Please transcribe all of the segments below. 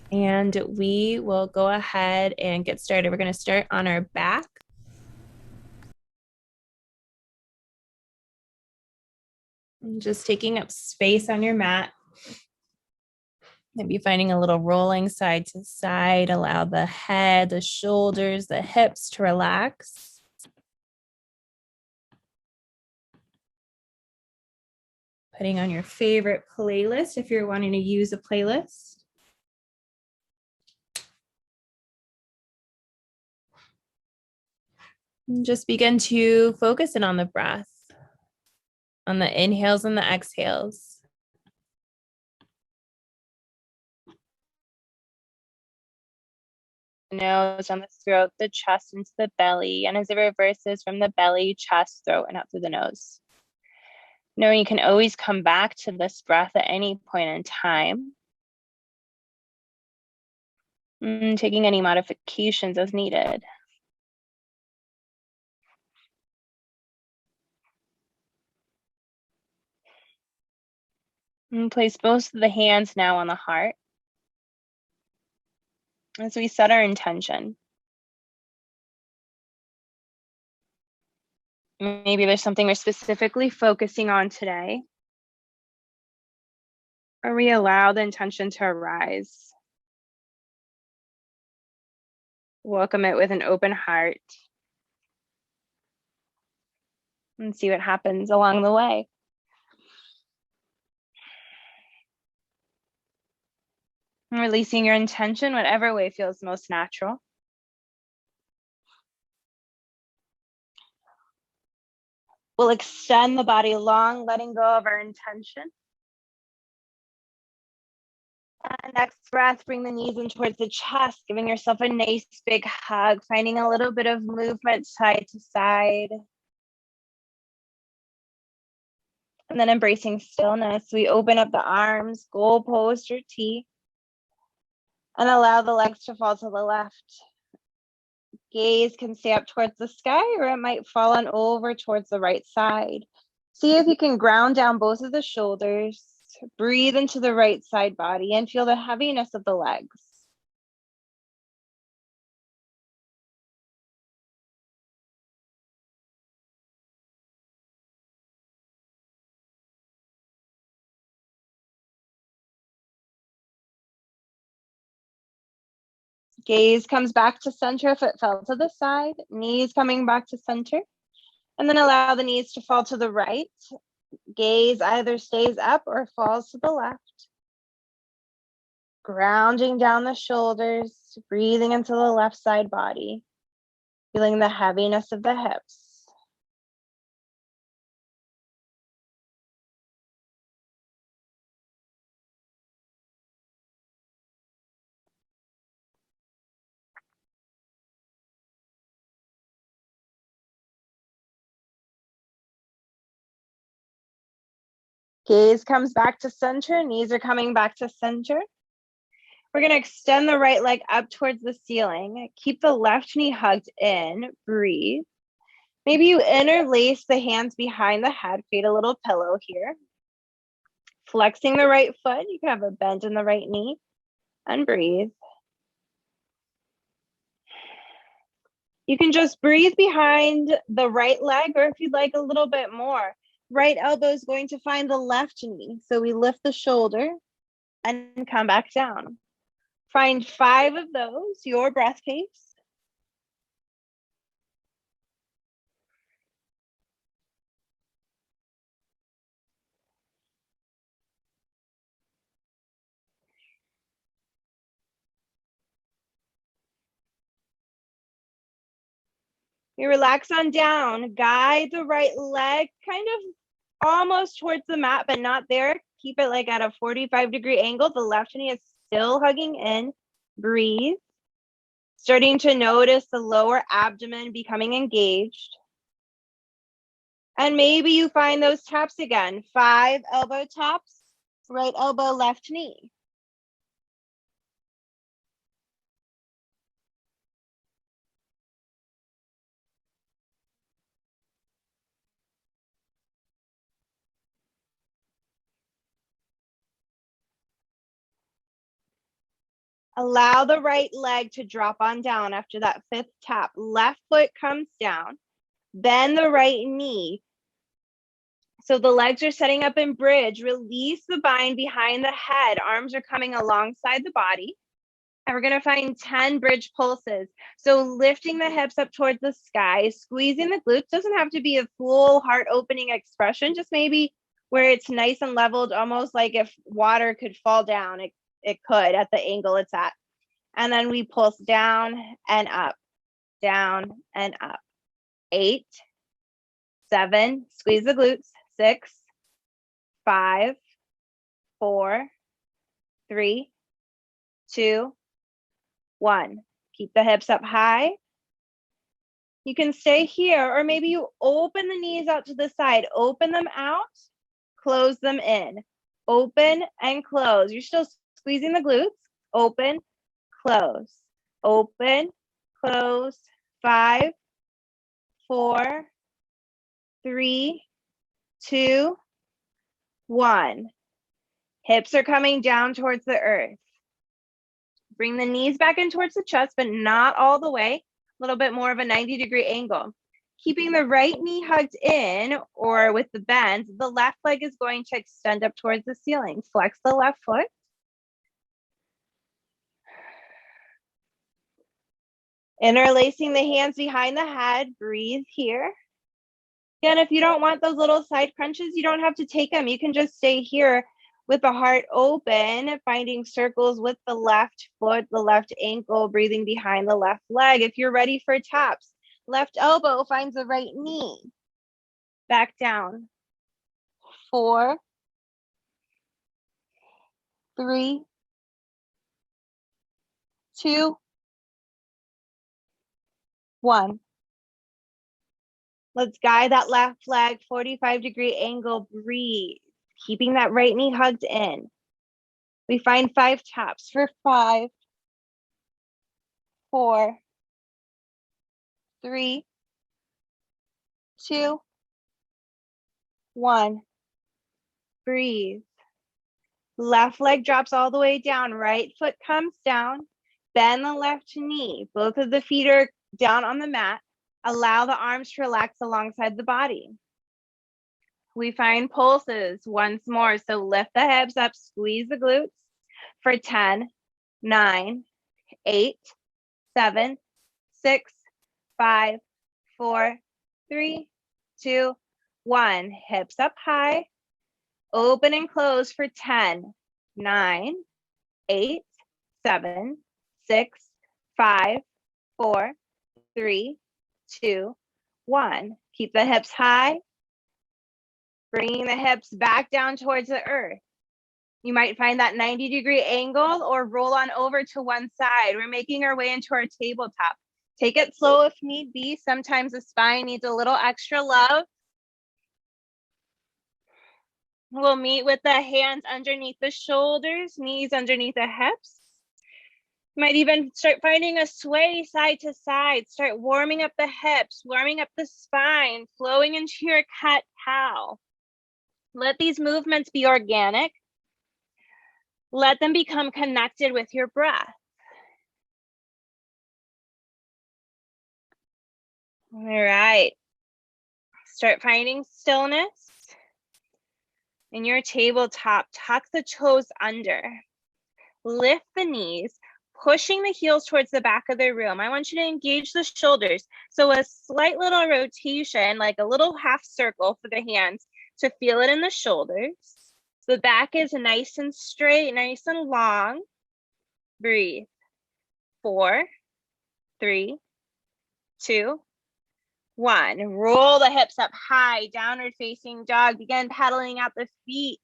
And we will go ahead and get started. We're going to start on our back. Just taking up space on your mat. Maybe finding a little rolling side to side. Allow the head, the shoulders, the hips to relax. Putting on your favorite playlist if you're wanting to use a playlist. And just begin to focus in on the breath, on the inhales and the exhales. Nose on the throat, the chest into the belly, and as it reverses from the belly, chest, throat, and out through the nose. Knowing you can always come back to this breath at any point in time. Taking any modifications as needed. And place both of the hands now on the heart as we set our intention. Maybe there's something we're specifically focusing on today, or we allow the intention to arise. Welcome it with an open heart and see what happens along the way. And releasing your intention, whatever way feels most natural. We'll extend the body long, letting go of our intention. And next breath, bring the knees in towards the chest, giving yourself a nice big hug, finding a little bit of movement side to side. And then embracing stillness, we open up the arms, goal post or T, and allow the legs to fall to the left. Gaze can stay up towards the sky, or it might fall on over towards the right side. See if you can ground down both of the shoulders. Breathe into the right side body and feel the heaviness of the legs. Gaze comes back to center if it fell to the side. Knees coming back to center. And then allow the knees to fall to the right. Gaze either stays up or falls to the left. Grounding down the shoulders, breathing into the left side body, feeling the heaviness of the hips. Gaze comes back to center, knees are coming back to center. We're going to extend the right leg up towards the ceiling. Keep the left knee hugged in, breathe. Maybe you interlace the hands behind the head, create a little pillow here. Flexing the right foot, you can have a bend in the right knee, and breathe. You can just breathe behind the right leg, or if you'd like a little bit more, right elbow is going to find the left knee. So we lift the shoulder and come back down. Find 5 of those, your breath pace. You relax on down, guide the right leg kind of almost towards the mat, but not there. Keep it like at a 45-degree angle. The left knee is still hugging in. Breathe. Starting to notice the lower abdomen becoming engaged. And maybe you find those taps again. 5 elbow taps, right elbow, left knee. Allow the right leg to drop on down after that 5th tap. Left foot comes down. Bend the right knee. So the legs are setting up in bridge. Release the bind behind the head. Arms are coming alongside the body. And we're gonna find 10 bridge pulses. So lifting the hips up towards the sky, squeezing the glutes. Doesn't have to be a full heart opening expression, just maybe where it's nice and leveled, almost like if water could fall down, it could at the angle it's at. And then we pulse down and up, down and up. 8, 7, squeeze the glutes. 6, 5, 4, 3, 2, 1. Keep the hips up high. You can stay here, or maybe you open the knees out to the side. Open them out, close them in. Open and close. You're still squeezing the glutes. Open, close. Open, close. 5, 4, 3, 2, 1. Hips are coming down towards the earth. Bring the knees back in towards the chest, but not all the way. A little bit more of a 90-degree angle. Keeping the right knee hugged in or with the bend, the left leg is going to extend up towards the ceiling. Flex the left foot. Interlacing the hands behind the head. Breathe here. Again, if you don't want those little side crunches, you don't have to take them. You can just stay here with the heart open, finding circles with the left foot, the left ankle, breathing behind the left leg. If you're ready for taps, left elbow finds the right knee. Back down. 4, 3, 2, 1. Let's guide that left leg, 45-degree angle. Breathe. Keeping that right knee hugged in. We find 5 taps for 5, 4, 3, 2, 1. Breathe. Left leg drops all the way down. Right foot comes down. Bend the left knee. Both of the feet are down on the mat. Allow the arms to relax alongside the body. We find pulses once more. So lift the hips up, squeeze the glutes for 10, 9, 8, 7, 6, 5, 4, 3, 2, 1. Hips up high. Open and close for 10, 9, 8, 7, 6, 5, 4, 3, 2, 1. Keep the hips high. Bringing the hips back down towards the earth. You might find that 90-degree angle or roll on over to one side. We're making our way into our tabletop. Take it slow if need be. Sometimes the spine needs a little extra love. We'll meet with the hands underneath the shoulders, knees underneath the hips. Might even start finding a sway side to side. Start warming up the hips, warming up the spine, flowing into your cat-cow. Let these movements be organic. Let them become connected with your breath. All right. Start finding stillness. In your tabletop, tuck the toes under. Lift the knees, pushing the heels towards the back of the room. I want you to engage the shoulders. So a slight little rotation, like a little half circle for the hands to feel it in the shoulders. The back is nice and straight, nice and long. Breathe. 4, 3, 2, 1. Roll the hips up high, downward facing dog. Begin pedaling out the feet.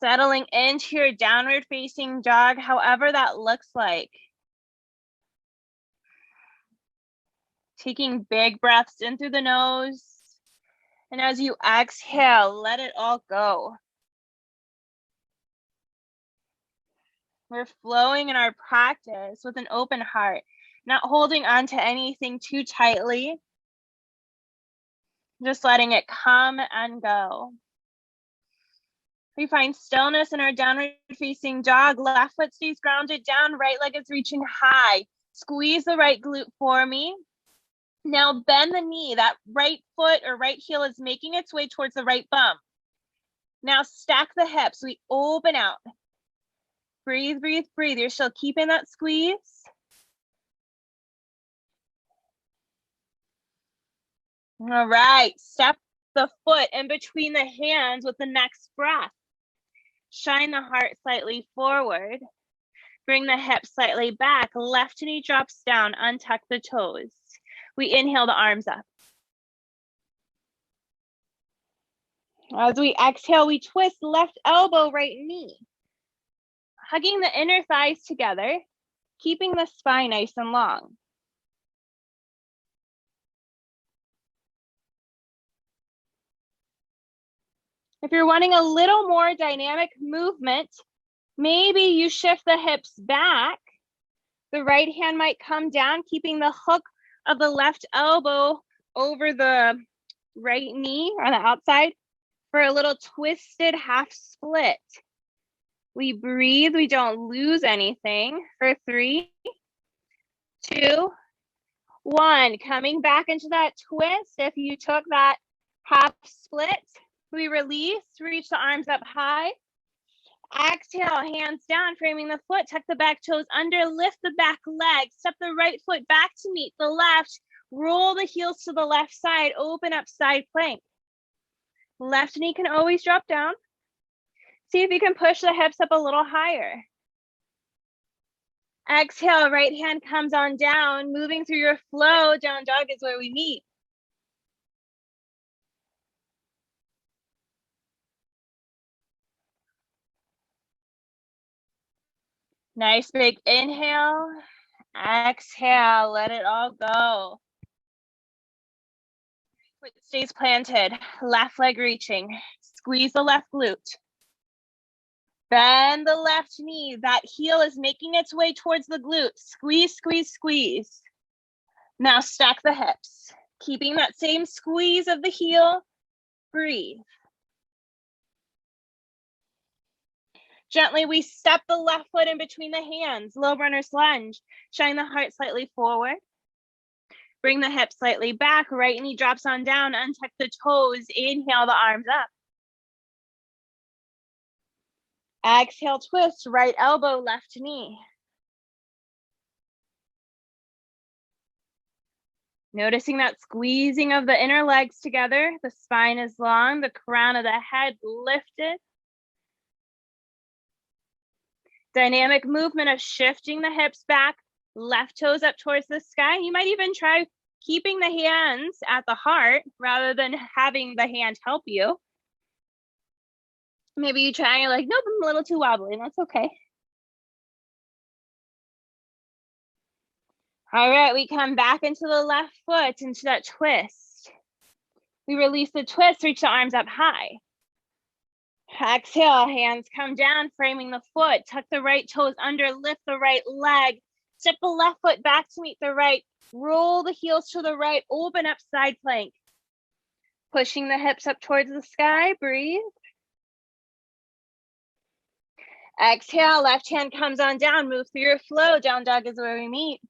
Settling into your downward facing dog, however that looks like. Taking big breaths in through the nose. And as you exhale, let it all go. We're flowing in our practice with an open heart, not holding on to anything too tightly. Just letting it come and go. We find stillness in our downward facing dog. Left foot stays grounded down, right leg is reaching high. Squeeze the right glute for me. Now bend the knee. That right foot or right heel is making its way towards the right bum. Now stack the hips. We open out. Breathe, breathe, breathe. You're still keeping that squeeze. All right, step the foot in between the hands with the next breath. Shine the heart slightly forward. Bring the hips slightly back. Left knee drops down. Untuck the toes. We inhale the arms up. As we exhale, we twist left elbow, right knee. Hugging the inner thighs together, keeping the spine nice and long. If you're wanting a little more dynamic movement, maybe you shift the hips back. The right hand might come down, keeping the hook of the left elbow over the right knee on the outside for a little twisted half split. We breathe, we don't lose anything for 3, 2, 1. Coming back into that twist. If you took that half split, we release, reach the arms up high. Exhale, hands down, framing the foot, tuck the back toes under, lift the back leg, step the right foot back to meet the left, roll the heels to the left side, open up side plank. Left knee can always drop down. See if you can push the hips up a little higher. Exhale, right hand comes on down, moving through your flow. Down dog is where we meet. Nice big inhale. Exhale, let it all go. Foot stays planted, left leg reaching. Squeeze the left glute. Bend the left knee. That heel is making its way towards the glute. Squeeze, squeeze, squeeze. Now stack the hips, keeping that same squeeze of the heel. Breathe. Gently, we step the left foot in between the hands. Low runner's lunge. Shine the heart slightly forward. Bring the hips slightly back. Right knee drops on down. Untuck the toes. Inhale the arms up. Exhale, twist. Right elbow, left knee. Noticing that squeezing of the inner legs together. The spine is long. The crown of the head lifted. Dynamic movement of shifting the hips back, left toes up towards the sky. You might even try keeping the hands at the heart rather than having the hand help you. Maybe you try and you're like, nope, I'm a little too wobbly, and that's okay. All right, we come back into the left foot, into that twist. We release the twist, reach the arms up high. Exhale, hands come down, framing the foot. Tuck the right toes under, lift the right leg. Step the left foot back to meet the right. Roll the heels to the right, open up side plank. Pushing the hips up towards the sky, breathe. Exhale, left hand comes on down, move through your flow. Down dog is where we meet.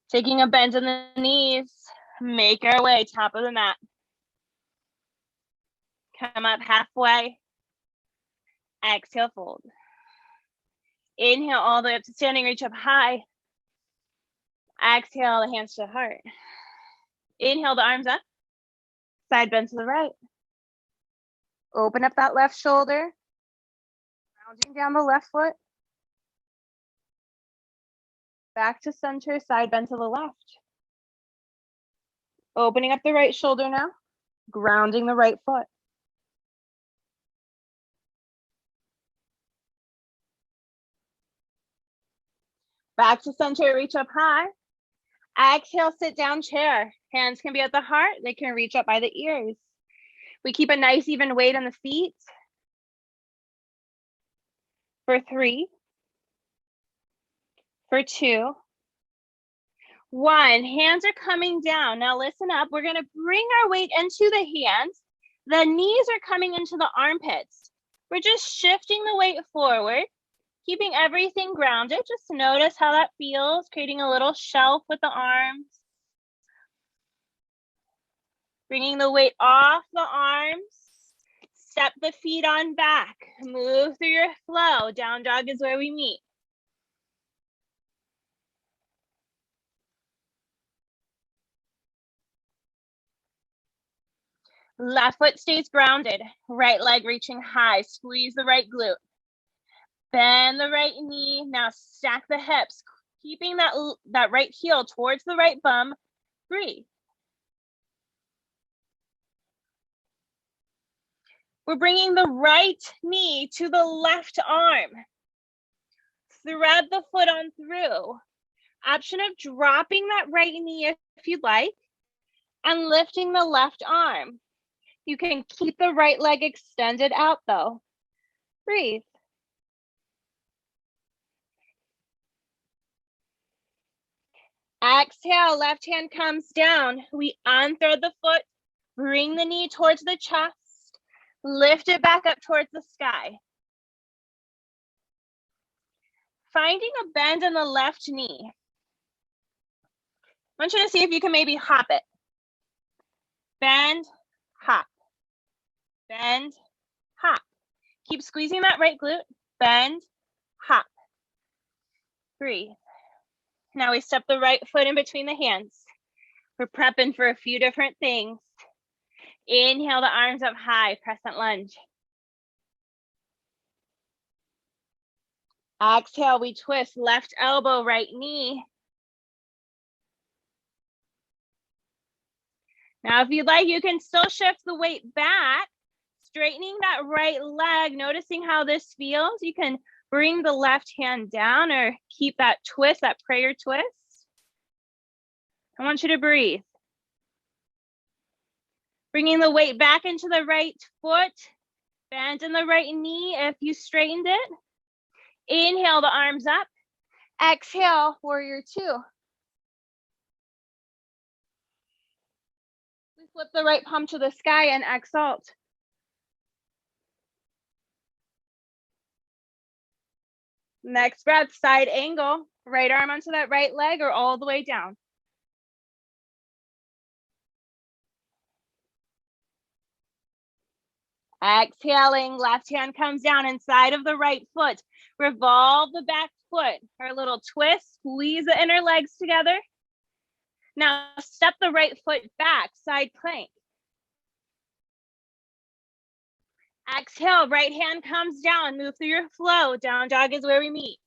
Taking a bend in the knees, make our way top of the mat. Come up halfway. Exhale, fold. Inhale all the way up to standing, reach up high. Exhale, the hands to the heart. Inhale, the arms up. Side bend to the right. Open up that left shoulder. Rounding down the left foot. Back to center, side bend to the left. Opening up the right shoulder now. Grounding the right foot. Back to center, reach up high. Exhale, sit down chair. Hands can be at the heart. They can reach up by the ears. We keep a nice even weight on the feet. For 3, for 2, 1, hands are coming down. Now listen up. We're gonna bring our weight into the hands. The knees are coming into the armpits. We're just shifting the weight forward, keeping everything grounded. Just notice how that feels, creating a little shelf with the arms. Bringing the weight off the arms. Step the feet on back. Move through your flow. Down dog is where we meet. Left foot stays grounded. Right leg reaching high. Squeeze the right glute. Bend the right knee. Now stack the hips, keeping that right heel towards the right bum. Breathe. We're bringing the right knee to the left arm. Thread the foot on through. Option of dropping that right knee if you'd like, and lifting the left arm. You can keep the right leg extended out though. Breathe. Exhale, left hand comes down. We unthread the foot, bring the knee towards the chest, lift it back up towards the sky. Finding a bend in the left knee. I want you to see if you can maybe hop it. Bend, hop. Bend, hop. Keep squeezing that right glute. Bend, hop. Breathe. Now we step the right foot in between the hands. We're prepping for a few different things. Inhale the arms up high, crescent lunge. Exhale, we twist left elbow, right knee. Now, if you'd like, you can still shift the weight back, straightening that right leg, noticing how this feels. You can bring the left hand down or keep that twist, that prayer twist. I want you to breathe. Bringing the weight back into the right foot, bend in the right knee if you straightened it. Inhale the arms up. Exhale, warrior 2. We flip the right palm to the sky and exalt. Next breath, side angle. Right arm onto that right leg or all the way down. Exhaling, left hand comes down inside of the right foot. Revolve the back foot, or a little twist, squeeze the inner legs together. Now step the right foot back, side plank. Exhale, right hand comes down, move through your flow. Down dog is where we meet.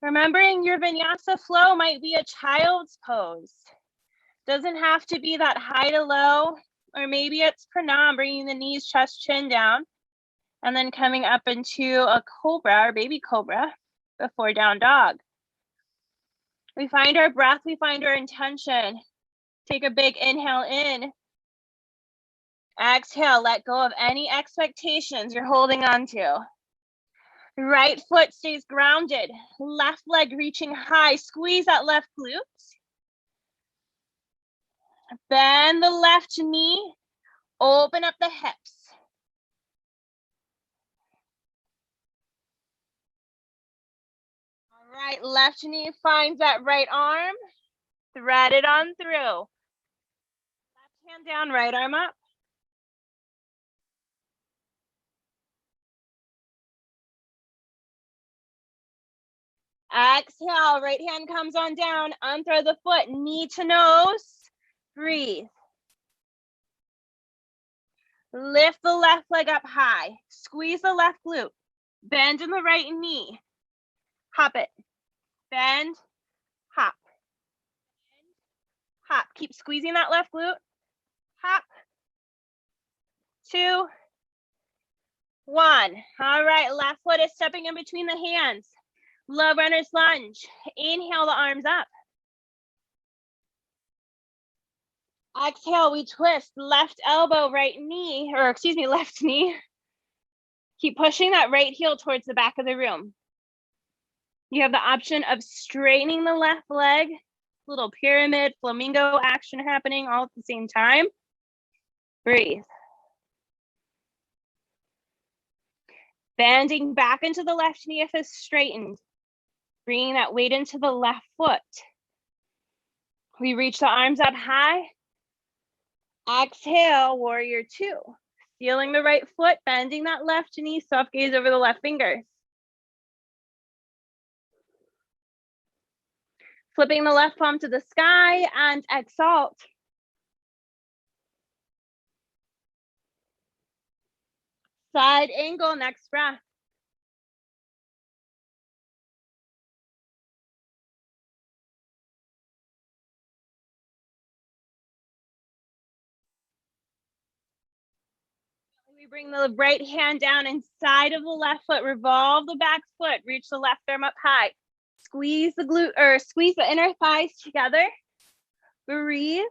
Remembering your vinyasa flow might be a child's pose. Doesn't have to be that high to low, or maybe it's pranam, bringing the knees, chest, chin down, and then coming up into a cobra or baby cobra before down dog. We find our breath, we find our intention. Take a big inhale in. Exhale, let go of any expectations you're holding on to. Right foot stays grounded, left leg reaching high, squeeze that left glute. Bend the left knee, open up the hips. All right, left knee finds that right arm, thread it on through. Left hand down, right arm up. Exhale, right hand comes on down, unthread the foot, knee to nose, breathe. Lift the left leg up high, squeeze the left glute, bend in the right knee, hop it, bend, hop, bend, hop. Keep squeezing that left glute, hop, 2, 1. All right, left foot is stepping in between the hands. Low runner's lunge. Inhale the arms up. Exhale, we twist left elbow, right knee, or excuse me, left knee. Keep pushing that right heel towards the back of the room. You have the option of straightening the left leg, little pyramid, flamingo action happening all at the same time. Breathe. Bending back into the left knee if it's straightened. Bringing that weight into the left foot. We reach the arms up high. Exhale, warrior two. Feeling the right foot, bending that left knee, soft gaze over the left fingers. Flipping the left palm to the sky and exalt. Side angle, next breath. We bring the right hand down inside of the left foot, revolve the back foot, reach the left arm up high. Squeeze the glute or squeeze the inner thighs together. Breathe.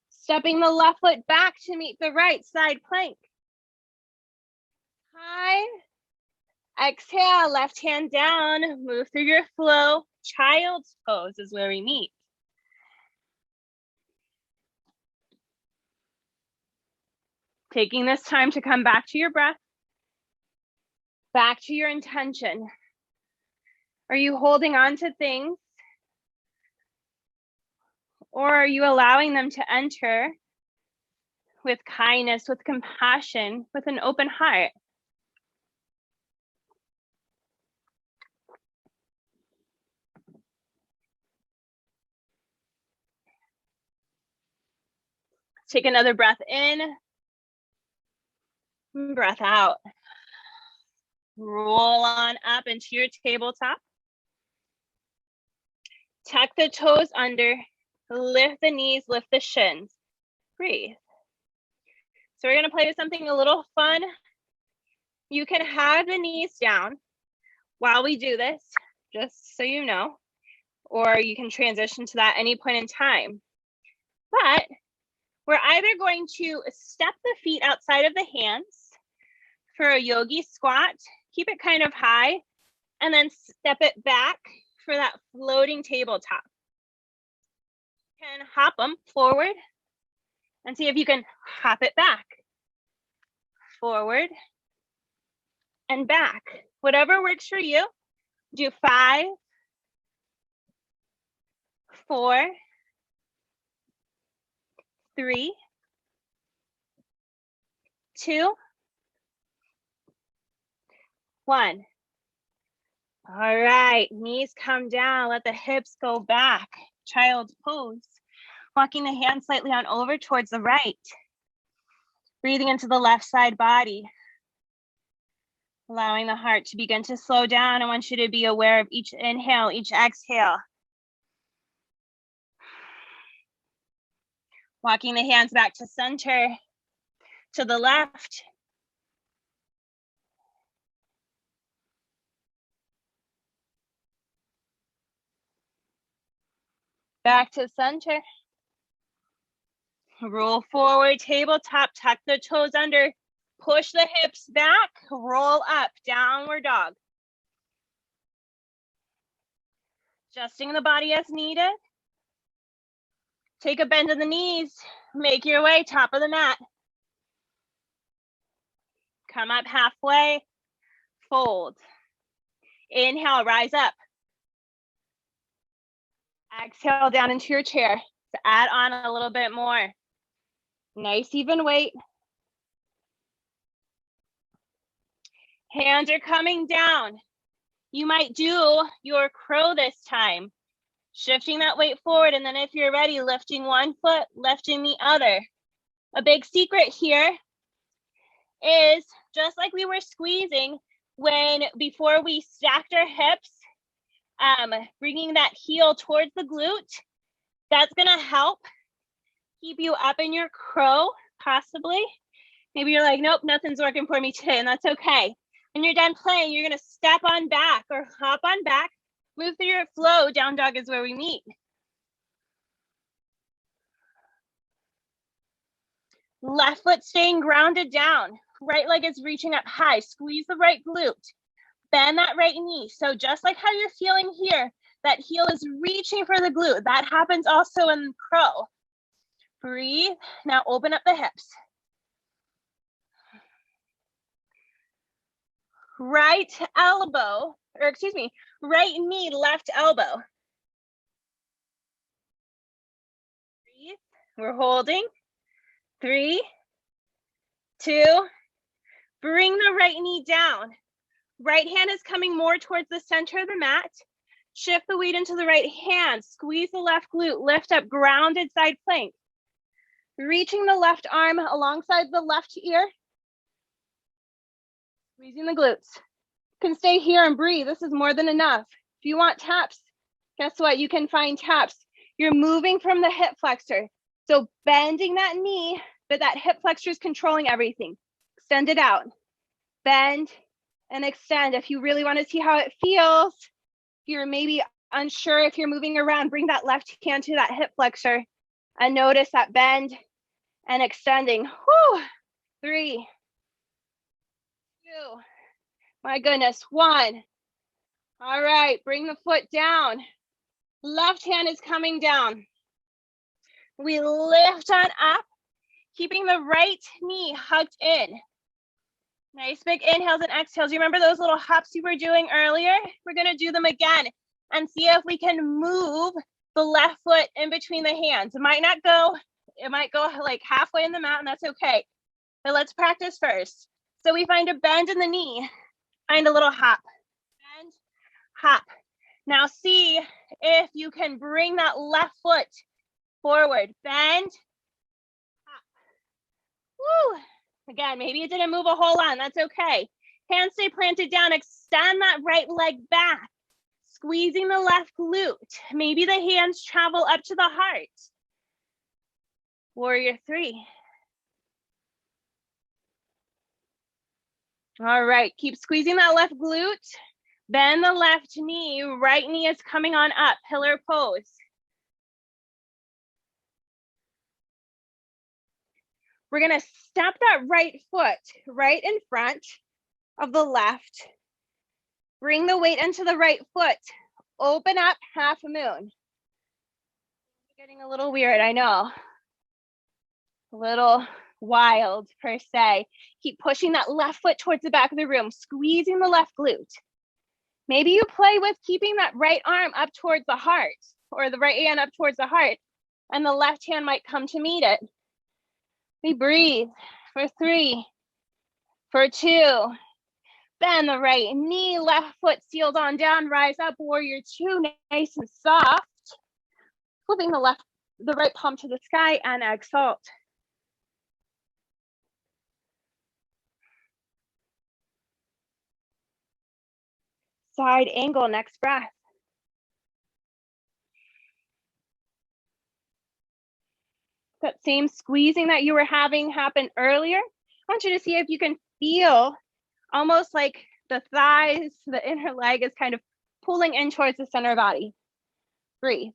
Stepping the left foot back to meet the right, side plank. High. Exhale, left hand down, move through your flow. Child's pose is where we meet. Taking this time to come back to your breath, back to your intention. Are you holding on to things? Or are you allowing them to enter with kindness, with compassion, with an open heart? Take another breath in, breath out. Roll on up into your tabletop. Tuck the toes under, lift the knees, lift the shins. Breathe. So we're gonna play with something a little fun. You can have the knees down while we do this, just so you know, or you can transition to that any point in time. But we're either going to step the feet outside of the hands for a yogi squat, keep it kind of high, and then step it back for that floating tabletop. You can hop them forward and see if you can hop it back. Forward and back. Whatever works for you. Do 5, 4, 3, 2, 1. All right, knees come down, let the hips go back. Child's pose. Walking the hands slightly on over towards the right. Breathing into the left side body. Allowing the heart to begin to slow down. I want you to be aware of each inhale, each exhale. Walking the hands back to center, to the left. Back to center. Roll forward, tabletop, tuck the toes under, push the hips back, roll up, downward dog. Adjusting the body as needed. Take a bend in the knees, make your way, top of the mat. Come up halfway, fold. Inhale, rise up. Exhale down into your chair. To add on a little bit more. Nice even weight. Hands are coming down. You might do your crow this time. Shifting that weight forward, and then if you're ready, lifting one foot, lifting the other. A big secret here is just like we were squeezing before we stacked our hips, bringing that heel towards the glute. That's gonna help keep you up in your crow, possibly. Maybe you're like, nope, nothing's working for me today, and that's okay. When you're done playing, you're gonna step on back or hop on back, move through your flow. Down dog is where we meet. Left foot staying grounded down. Right leg is reaching up high. Squeeze the right glute. Bend that right knee. So just like how you're feeling here, that heel is reaching for the glute. That happens also in crow. Breathe. Now open up the hips. Right elbow, or excuse me, right knee, left elbow. Breathe. We're holding. 3, 2, bring the right knee down. Right hand is coming more towards the center of the mat. Shift the weight into the right hand. Squeeze the left glute. Lift up, grounded side plank. Reaching the left arm alongside the left ear. Squeezing the glutes. You can stay here and breathe. This is more than enough. If you want taps, guess what? You can find taps. You're moving from the hip flexor. So bending that knee, but that hip flexor is controlling everything. Extend it out. Bend and extend. If you really want to see how it feels, if you're maybe unsure if you're moving around, bring that left hand to that hip flexor and notice that bend and extending. Whew. 3, 2, my goodness, 1. All right, bring the foot down. Left hand is coming down. We lift on up, keeping the right knee hugged in. Nice big inhales and exhales. You remember those little hops you were doing earlier? We're gonna do them again and see if we can move the left foot in between the hands. It might go like halfway in the mat, and that's okay. But let's practice first. So we find a bend in the knee, find a little hop, bend, hop. Now see if you can bring that left foot forward, bend, hop. Woo. Again, maybe it didn't move a whole lot, that's okay. Hands stay planted down, extend that right leg back, squeezing the left glute. Maybe the hands travel up to the heart. Warrior 3. All right, keep squeezing that left glute. Bend the left knee, right knee is coming on up, pillar pose. We're gonna step that right foot right in front of the left. Bring the weight into the right foot. Open up, half moon. Getting a little weird, I know. A little wild per se. Keep pushing that left foot towards the back of the room, squeezing the left glute. Maybe you play with keeping that right arm up towards the heart, or the right hand up towards the heart, and the left hand might come to meet it. We breathe for 3, for 2. Bend the right knee, left foot sealed on down, rise up, warrior 2, nice and soft. Flipping the right palm to the sky and exalt. Side angle, next breath. That same squeezing that you were having happen earlier. I want you to see if you can feel almost like the thighs, the inner leg is kind of pulling in towards the center of body. Breathe.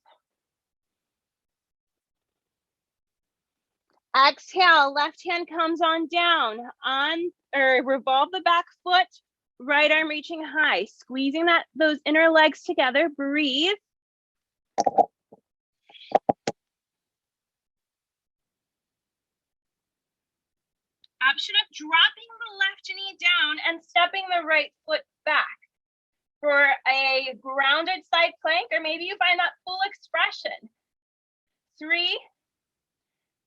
Exhale, left hand comes on down, revolve the back foot, right arm reaching high, squeezing those inner legs together. Breathe. Option of dropping the left knee down and stepping the right foot back for a grounded side plank, or maybe you find that full expression. 3,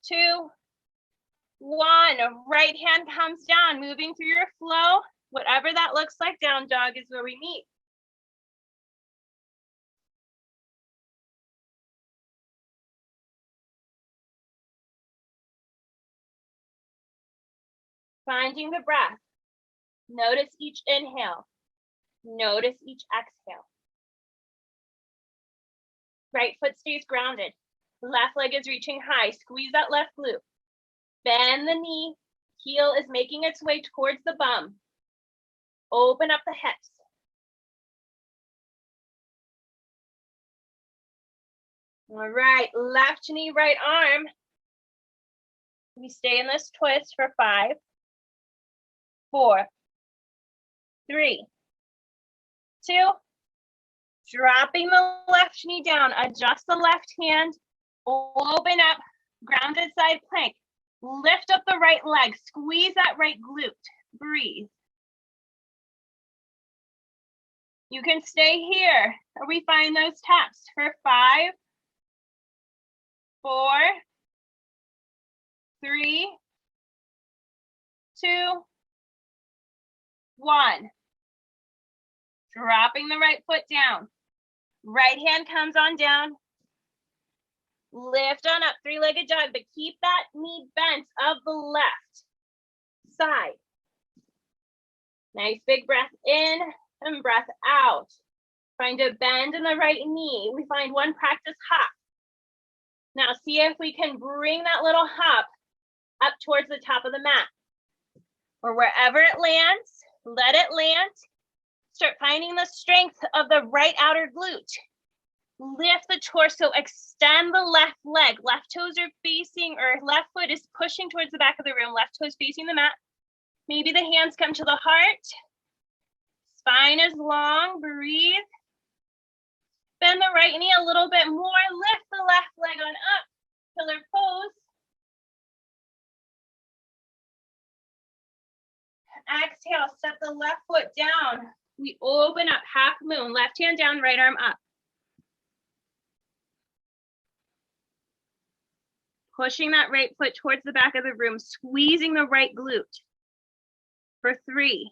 2, 1. Right hand comes down, moving through your flow. Whatever that looks like, down dog is where we meet. Finding the breath. Notice each inhale. Notice each exhale. Right foot stays grounded. Left leg is reaching high. Squeeze that left glute. Bend the knee. Heel is making its way towards the bum. Open up the hips. All right, left knee, right arm. We stay in this twist for 5, 4, 3, 2. Dropping the left knee down, adjust the left hand, open up, grounded side plank. Lift up the right leg, squeeze that right glute, breathe. You can stay here, or we find those taps for 5, 4, 3, 2, 1. Dropping the right foot down. Right hand comes on down. Lift on up, 3-legged dog, but keep that knee bent of the left side. Nice big breath in and breath out. Find a bend in the right knee. We find one practice hop. Now see if we can bring that little hop up towards the top of the mat. Or wherever it lands, let it land. Start finding the strength of the right outer glute. Lift the torso, extend the left leg. Left toes are facing, or left foot is pushing towards the back of the room. Left toes facing the mat. Maybe the hands come to the heart. Spine is long, breathe. Bend the right knee a little bit more. Lift the left leg on up, pillar pose. Exhale, step the left foot down. We open up, half moon, left hand down, right arm up. Pushing that right foot towards the back of the room, squeezing the right glute. For 3,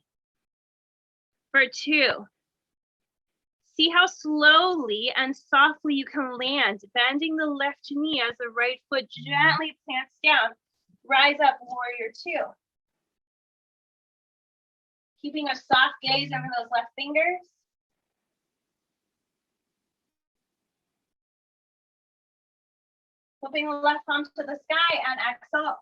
for 2. See how slowly and softly you can land, bending the left knee as the right foot gently plants down. Rise up, warrior 2. Keeping a soft gaze over those left fingers. Flipping the left palm to the sky and exhale.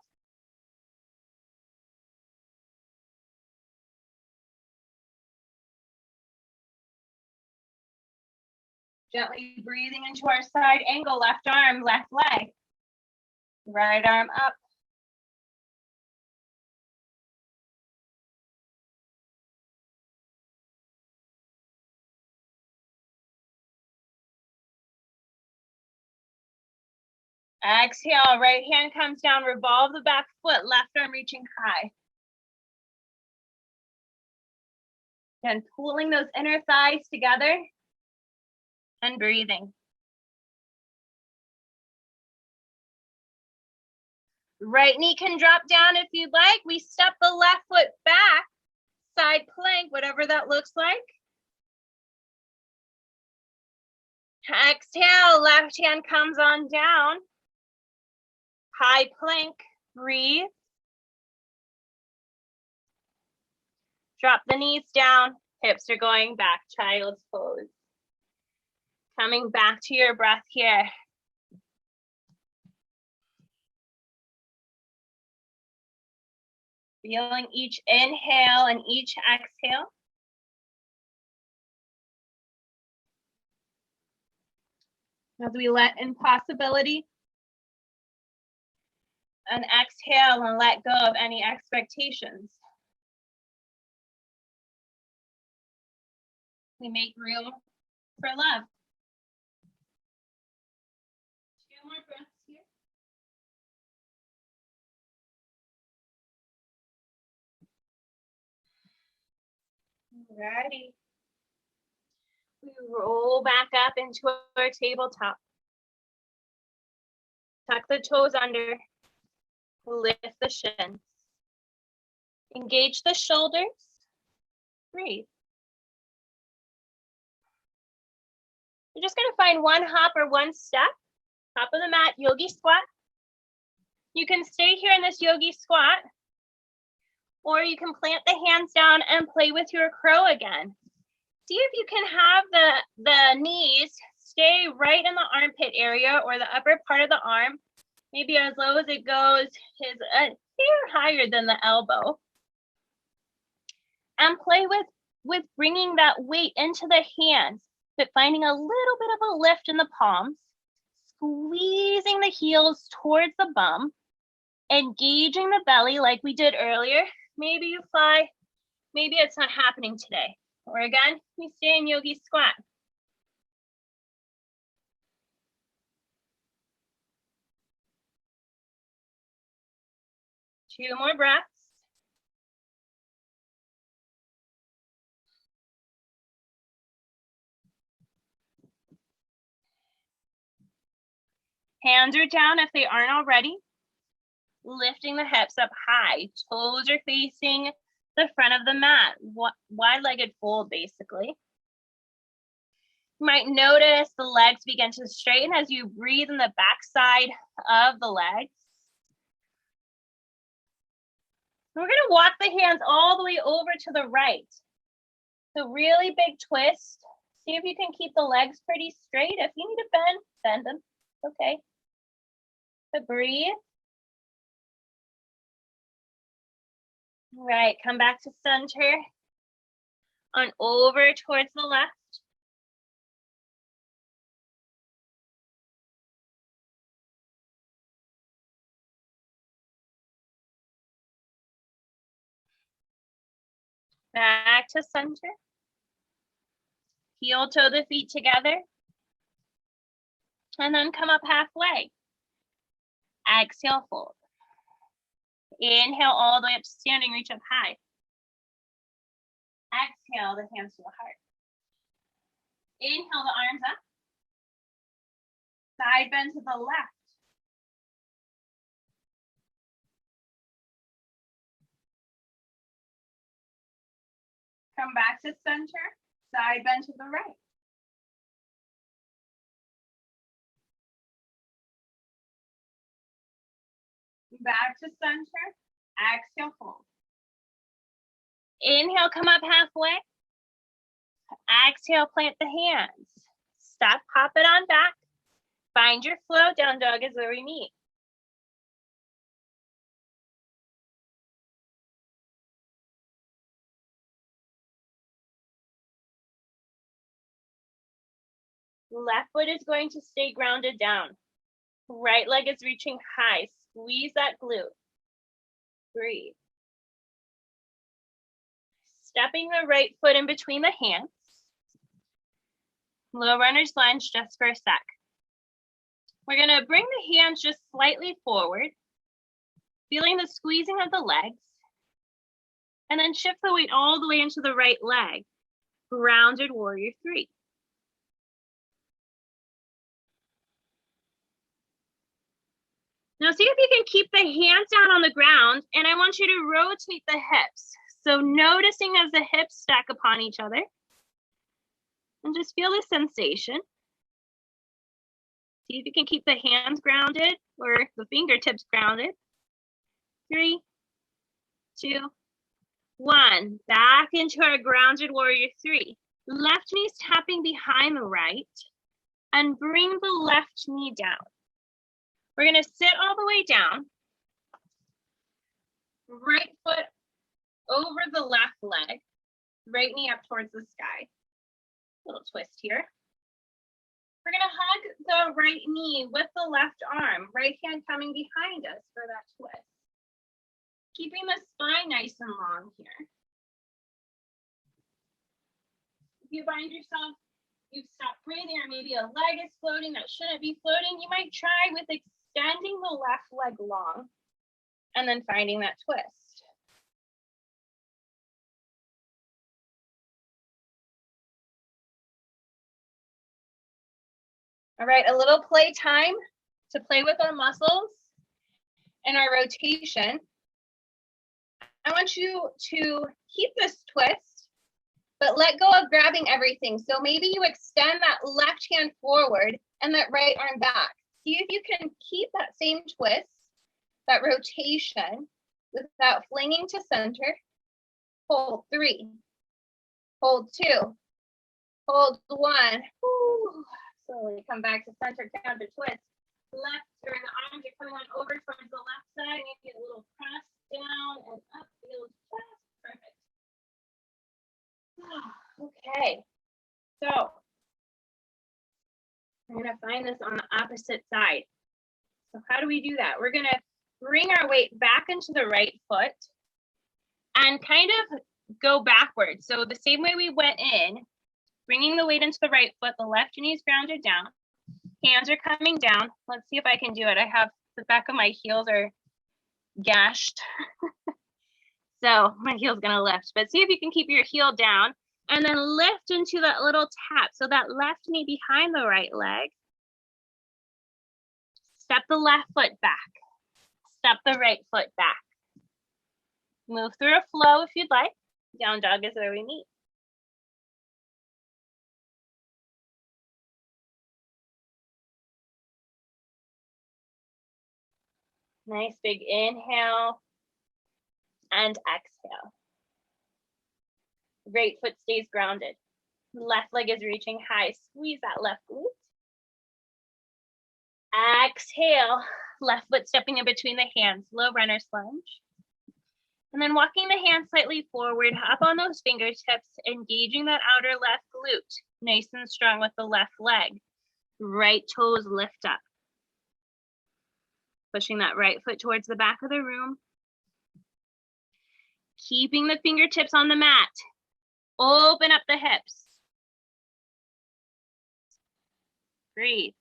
Gently breathing into our side angle, left arm, left leg. Right arm up. Exhale, right hand comes down, revolve the back foot, left arm reaching high. Again, pulling those inner thighs together and breathing. Right knee can drop down if you'd like. We step the left foot back, side plank, whatever that looks like. Exhale, left hand comes on down. High plank, breathe. Drop the knees down, hips are going back, child's pose. Coming back to your breath here. Feeling each inhale and each exhale. As we let in possibility and exhale and let go of any expectations. We make room for love. 2 more breaths here. Alrighty. We roll back up into our tabletop. Tuck the toes under. Lift the shins. Engage the shoulders. Breathe. You're just going to find one hop or one step. Top of the mat, yogi squat. You can stay here in this yogi squat, or you can plant the hands down and play with your crow again. See if you can have the knees stay right in the armpit area or the upper part of the arm. Maybe as low as it goes is a hair higher than the elbow. And play with bringing that weight into the hands, but finding a little bit of a lift in the palms, squeezing the heels towards the bum, engaging the belly like we did earlier. Maybe you fly, maybe it's not happening today. Or again, we stay in yogi squat. Two more breaths. Hands are down if they aren't already. Lifting the hips up high. Toes are facing the front of the mat. Wide-legged fold, basically. You might notice the legs begin to straighten as you breathe in the backside of the legs. We're going to walk the hands all the way over to the right. So really big twist. See if you can keep the legs pretty straight. If you need to bend, bend them. Okay. But breathe. All right, come back to center. On over towards the left. Back to center. Heel toe the feet together. And then come up halfway. Exhale, fold. Inhale all the way up to standing, reach up high. Exhale, the hands to the heart. Inhale, the arms up. Side bend to the left. Come back to center. Side bend to the right. Back to center. Exhale, fold. Inhale, come up halfway. Exhale, plant the hands. Step, hop it on back. Find your flow. Down dog is where we meet. Left foot is going to stay grounded down. Right leg is reaching high. Squeeze that glute. Breathe. Stepping the right foot in between the hands. Low runner's lunge just for a sec. We're going to bring the hands just slightly forward, feeling the squeezing of the legs, and then shift the weight all the way into the right leg. Grounded warrior three. Now see if you can keep the hands down on the ground, and I want you to rotate the hips. So noticing as the hips stack upon each other, and just feel the sensation. See if you can keep the hands grounded or the fingertips grounded. 3, 2, 1. Back into our grounded warrior three. Left knee tapping behind the right, and bring the left knee down. We're going to sit all the way down. Right foot over the left leg. Right knee up towards the sky. Little twist here. We're going to hug the right knee with the left arm. Right hand coming behind us for that twist. Keeping the spine nice and long here. If you find yourself, you've stopped breathing, or maybe a leg is floating that shouldn't be floating, you might try with extending the left leg long and then finding that twist. All right, a little play time to play with our muscles and our rotation. I want you to keep this twist, but let go of grabbing everything. So maybe you extend that left hand forward and that right arm back. See if you can keep that same twist, that rotation, without flinging to center. Hold 3, hold 2, hold 1. Woo. Slowly come back to center, counter twist. Left, or the arms are coming on over towards the left side. Maybe a little press down and up, feel just perfect. Okay, so I'm going to find this on the opposite side. So how do we do that? We're going to bring our weight back into the right foot and kind of go backwards. So the same way we went in, bringing the weight into the right foot, the left knee is grounded down. Hands are coming down. Let's see if I can do it. I have the back of my heels are gashed. So my heel's gonna lift, but see if you can keep your heel down and then lift into that little tap. So that left knee behind the right leg. Step the left foot back. Step the right foot back. Move through a flow if you'd like. Down dog is where we meet. Nice big inhale and exhale. Right foot stays grounded. Left leg is reaching high. Squeeze that left glute. Exhale. Left foot stepping in between the hands. Low runner's lunge. And then walking the hands slightly forward, up on those fingertips, engaging that outer left glute. Nice and strong with the left leg. Right toes lift up. Pushing that right foot towards the back of the room. Keeping the fingertips on the mat. Open up the hips. Breathe.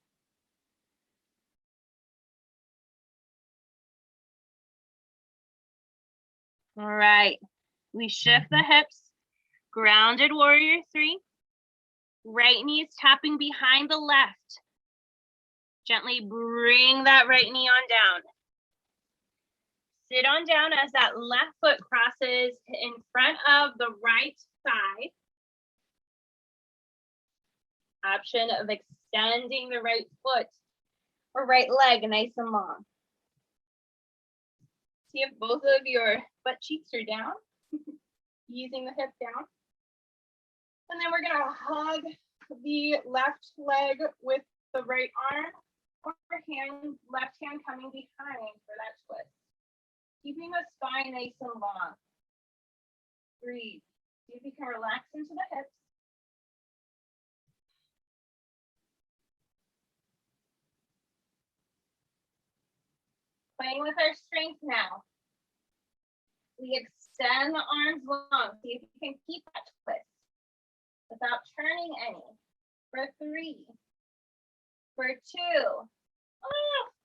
All right. We shift the hips. Grounded warrior 3. Right knee is tapping behind the left. Gently bring that right knee on down. Sit on down as that left foot crosses in front of the right side. Option of extending the right foot or right leg nice and long. See if both of your butt cheeks are down, using the hip down. And then we're gonna hug the left leg with the right arm or hand, left hand coming behind for that twist. Keeping the spine nice and long. Breathe. See if you can relax into the hips. Playing with our strength now. We extend the arms long. See if you can keep that twist without turning any. For 3, for 2,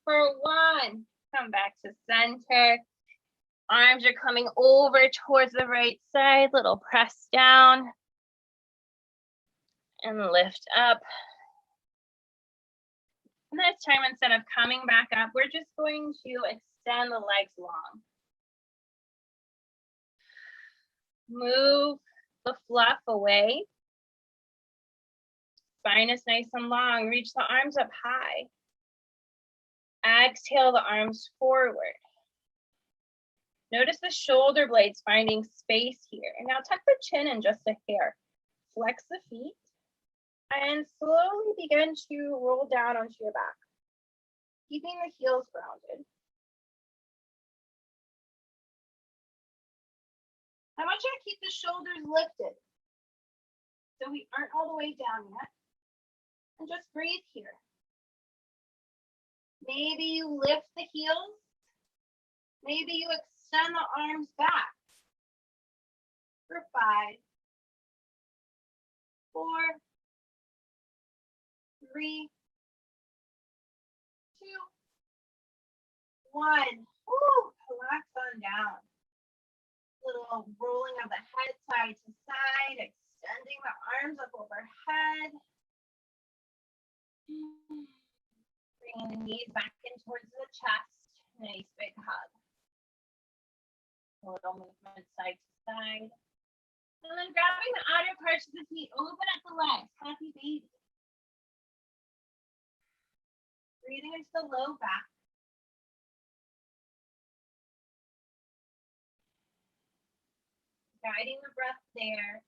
for 1. Come back to center. Arms are coming over towards the right side. Little press down. And lift up. And this time, instead of coming back up, we're just going to extend the legs long. Move the fluff away. Spine is nice and long. Reach the arms up high. Exhale the arms forward. Notice the shoulder blades finding space here. And now tuck the chin in just a hair. Flex the feet. And slowly begin to roll down onto your back. Keeping the heels grounded. I want you to keep the shoulders lifted. So we aren't all the way down yet. And just breathe here. Maybe you lift the heels. Maybe you extend the arms back. For 5, 4, 3, 2, 1. Woo, relax on down. Little rolling of the head side to side, extending the arms up overhead. Bringing the knees back in towards the chest. Nice big hug. A little movement side to side. And then grabbing the outer parts of the feet, open up the legs, happy baby. Breathing into the low back. Guiding the breath there.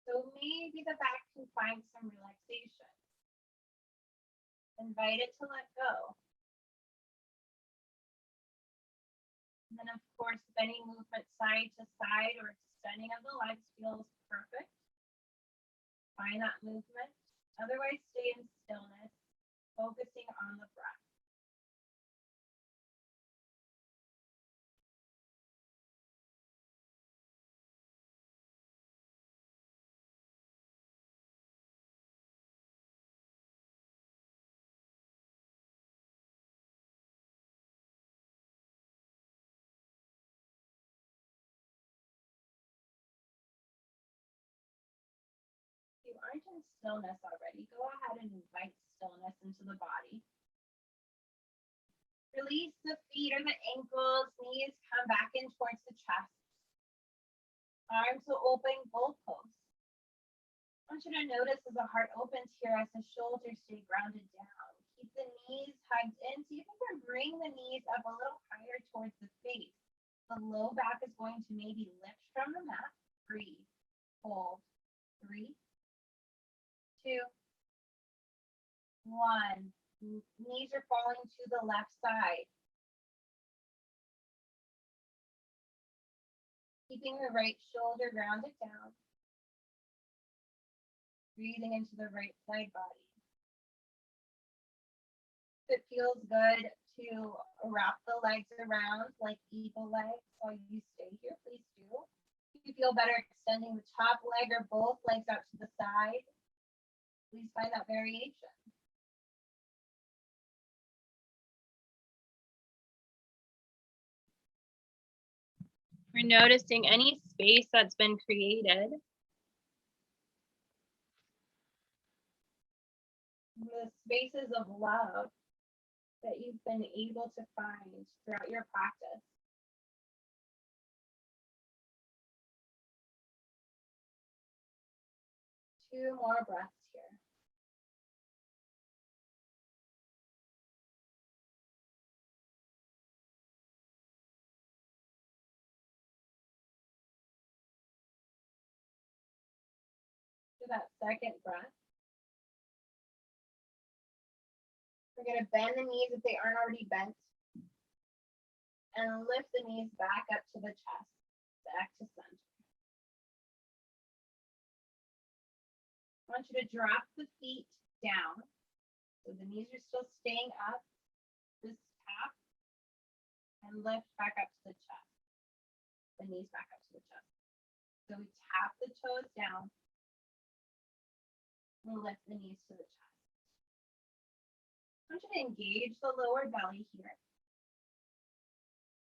So maybe the back can find some relaxation. Invite it to let go. And then of course, if any movement side to side or extending of the legs feels perfect, find that movement. Otherwise, stay in stillness, focusing on the breath. in stillness already. Go ahead and invite stillness into the body. Release the feet or the ankles, knees come back in towards the chest. Arms will open, goalposts. I want you to notice as the heart opens here as the shoulders stay grounded down. Keep the knees hugged in. See if you can bring the knees up a little higher towards the face. The low back is going to maybe lift from the mat. Breathe. Hold. 3, 2, 1. Knees are falling to the left side. Keeping the right shoulder grounded down. Breathing into the right side body. If it feels good to wrap the legs around like eagle legs while you stay here, please do. If you feel better extending the top leg or both legs out to the side, please find that variation. We're noticing any space that's been created. The spaces of love that you've been able to find throughout your practice. Two more breaths here. Do that second breath. We're going to bend the knees if they aren't already bent. And lift the knees back up to the chest, back to center. I want you to drop the feet down. So the knees are still staying up. Just tap and lift back up to the chest. The knees back up to the chest. So we tap the toes down and lift the knees to the chest. I want you to engage the lower belly here.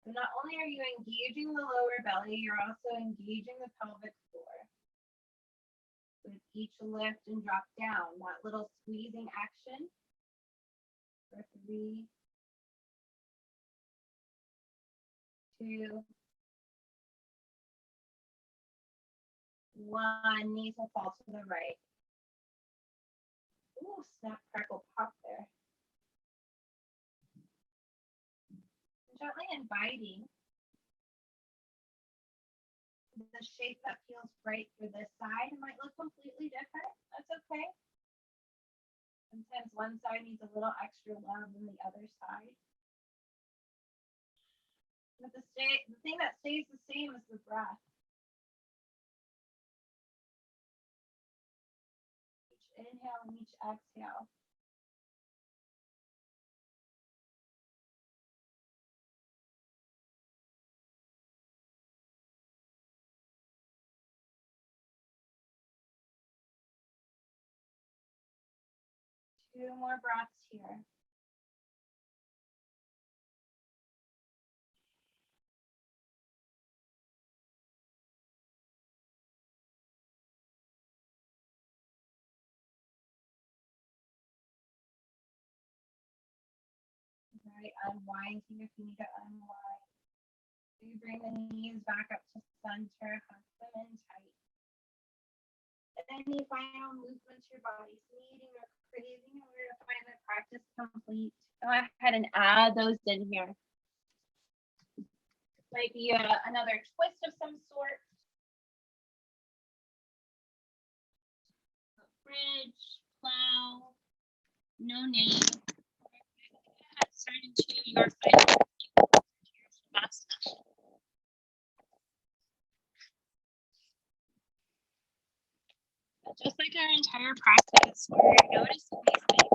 So not only are you engaging the lower belly, you're also engaging the pelvic floor. With each lift and drop down, that little squeezing action for 3, 2, 1. Knees will fall to the right. Ooh, snap, crackle, pop there. Gently inviting the shape that feels right for this side. It might look completely different. That's okay. Sometimes one side needs a little extra love than the other side. But the thing that stays the same is the breath. Each inhale and each exhale. Two more breaths here. Right, unwinding if you need to unwind. So you bring the knees back up to center, hug them in tight. Any final movements your body's needing or craving in order to find the practice complete, go ahead and add those in here. Might be another twist of some sort. A bridge, plow, no name. Start into your final Shavasana. Just like our entire practice, we're noticing these things.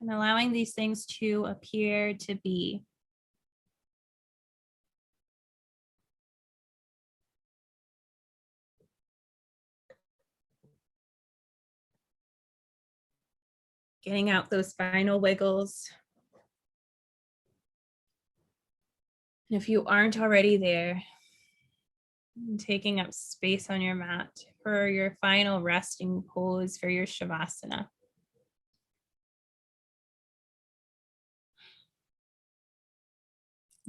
And allowing these things to appear to be. Getting out those final wiggles. If you aren't already there, taking up space on your mat for your final resting pose for your Shavasana.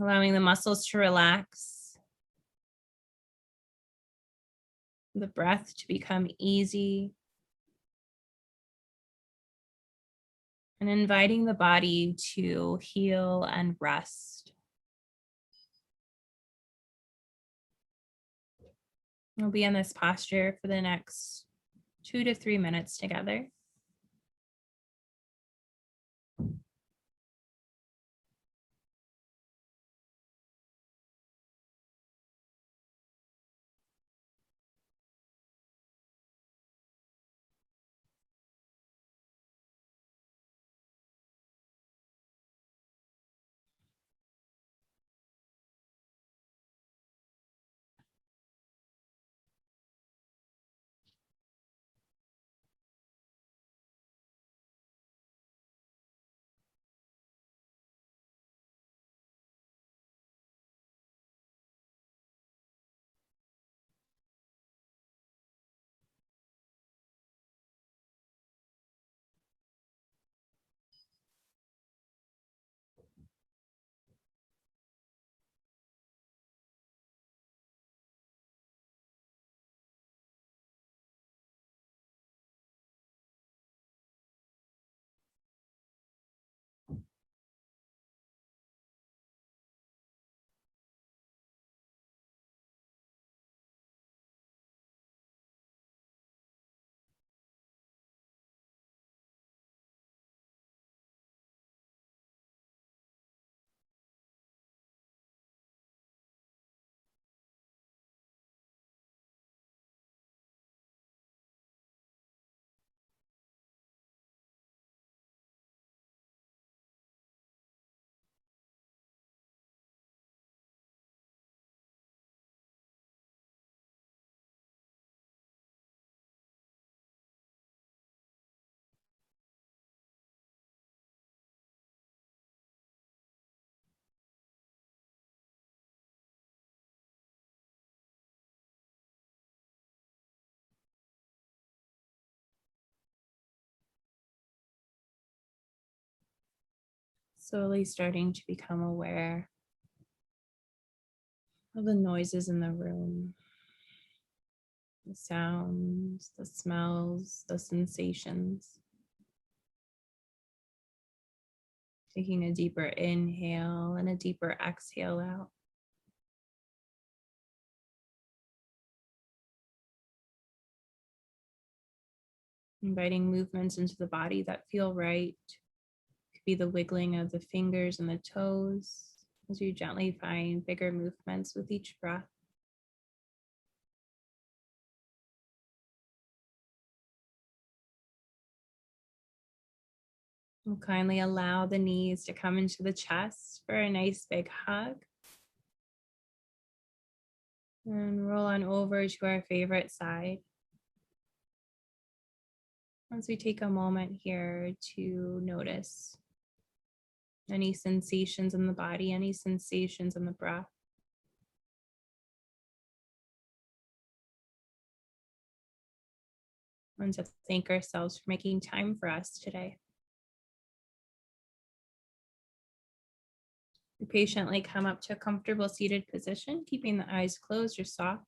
Allowing the muscles to relax, the breath to become easy, and inviting the body to heal and rest. We'll be in this posture for the next 2 to 3 minutes together. Slowly starting to become aware of the noises in the room, the sounds, the smells, the sensations. Taking a deeper inhale and a deeper exhale out. Inviting movements into the body that feel right. Could be the wiggling of the fingers and the toes as you gently find bigger movements with each breath. And kindly allow the knees to come into the chest for a nice big hug. And roll on over to our favorite side. Once we take a moment here to notice any sensations in the body, any sensations in the breath. And to thank ourselves for making time for us today. We patiently come up to a comfortable seated position, keeping the eyes closed or soft.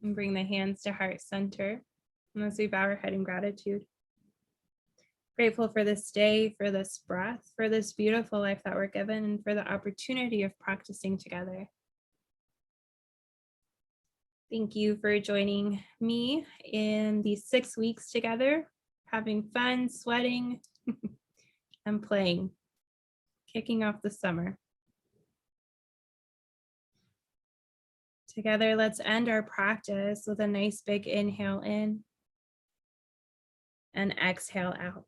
And bring the hands to heart center. And as we bow our head in gratitude. Grateful for this day, for this breath, for this beautiful life that we're given, and for the opportunity of practicing together. Thank you for joining me in these 6 weeks together, having fun, sweating, and playing, kicking off the summer. Together, let's end our practice with a nice big inhale in and exhale out.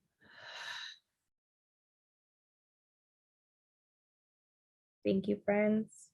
Thank you, friends.